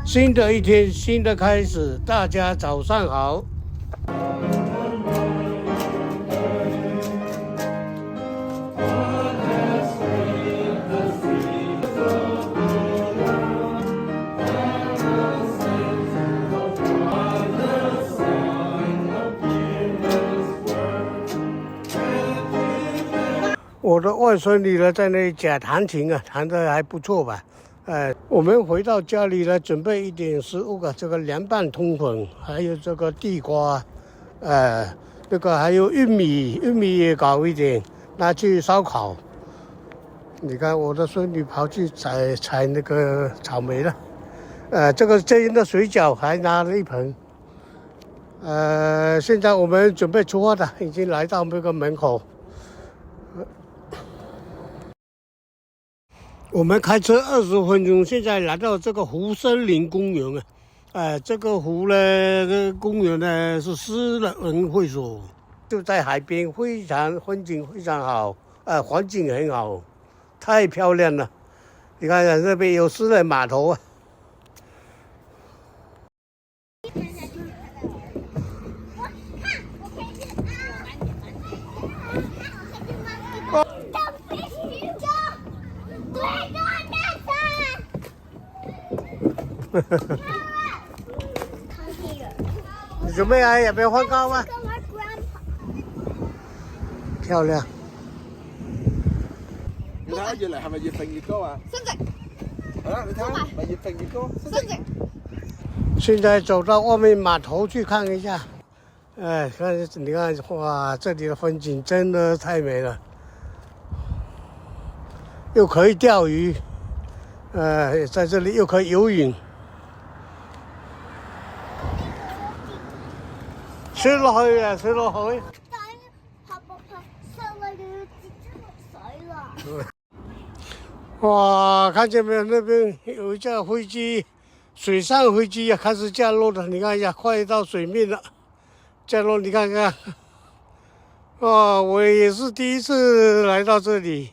新的一天，新的开始，大家早上好。我的外孙女呢，在那里假弹琴啊，弹得还不错吧。我们回到家里呢，准备一点食物啊，这个凉拌通粉，还有这个地瓜，这个还有玉米，玉米也搞一点，拿去烧烤。你看我的孙女跑去采那个草莓了，这边的水饺还拿了一盆。现在我们准备出发的，已经来到那个门口。我们开车20分钟，现在来到这个湖森林公园啊，这个湖呢，公园呢是私人会所，就在海边，风景非常好，环境很好，太漂亮了。你看看这边有私人码头啊。你准备啊？要不要换高啊？漂亮。你睇下越嚟係咪越揈越高啊？升值。係啦，你睇下咪越揈越高。升值。現在走到外面碼頭去看一下，你看哇，這裡的風景真的太美了，又可以釣魚，在這裡又可以游泳。水落去啊，水落去。但係濕落去跌咗落水啦。哇，看见没有？那边有一架飞机，水上飞机啊，开始降落了。你看一下，快到水面了，降落，你看看。哇，我也是第一次来到这里，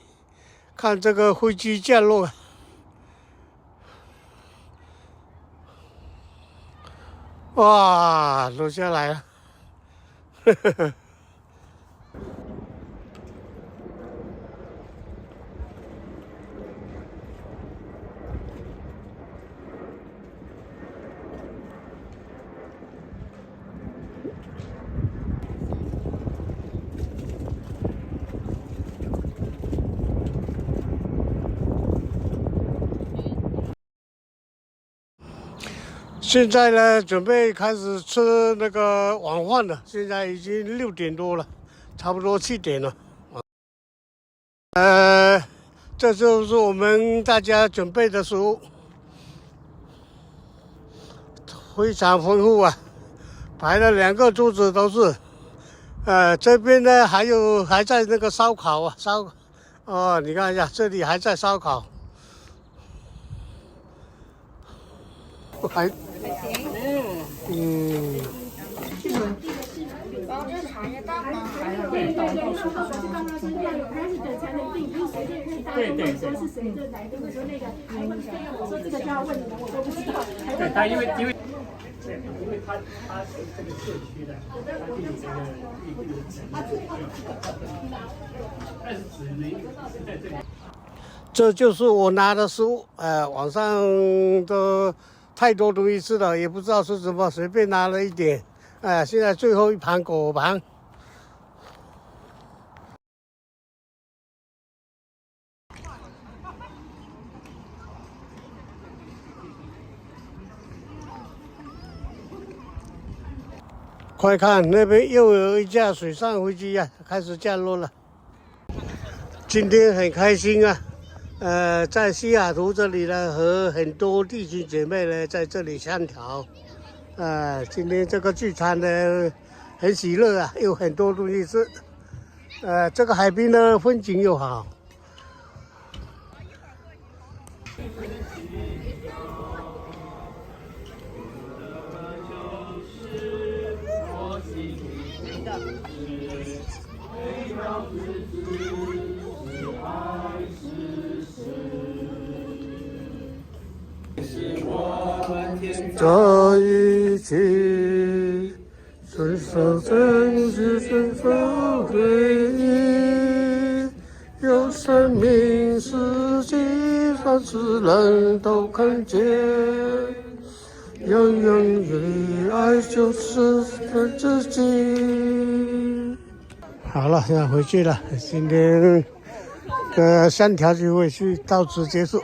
看这个飞机降落。哇，落下来了。呵呵呵。现在呢，准备开始吃那个晚饭了。现在已经6点多了，差不多7点了。这就是我们大家准备的食物，非常丰富啊，摆了2个桌子都是。这边呢还在那个烧烤啊，你看一下，这里还在烧烤，还。对对对。是谁就来跟我说那个，还问我说这个就要问你们，我都不知道。对，他因为他是这个社区的，他就有这个但是只能是在这里。这就是我拿的食物，晚上都太多东西吃了，也不知道是什么，随便拿了一点。现在最后一盘果盘。快看，那边又有一架水上飞机啊，开始降落了。今天很开心啊，在西雅图这里呢，和很多弟兄姐妹呢在这里相调。今天这个聚餐呢很喜乐啊，有很多东西吃。这个海边呢风景又好。是我们天这一切遵守正直，遵守对义，有生命世界上世人都看见，永远的爱就是自己。好了，现在回去了，今天3条聚会是到此结束。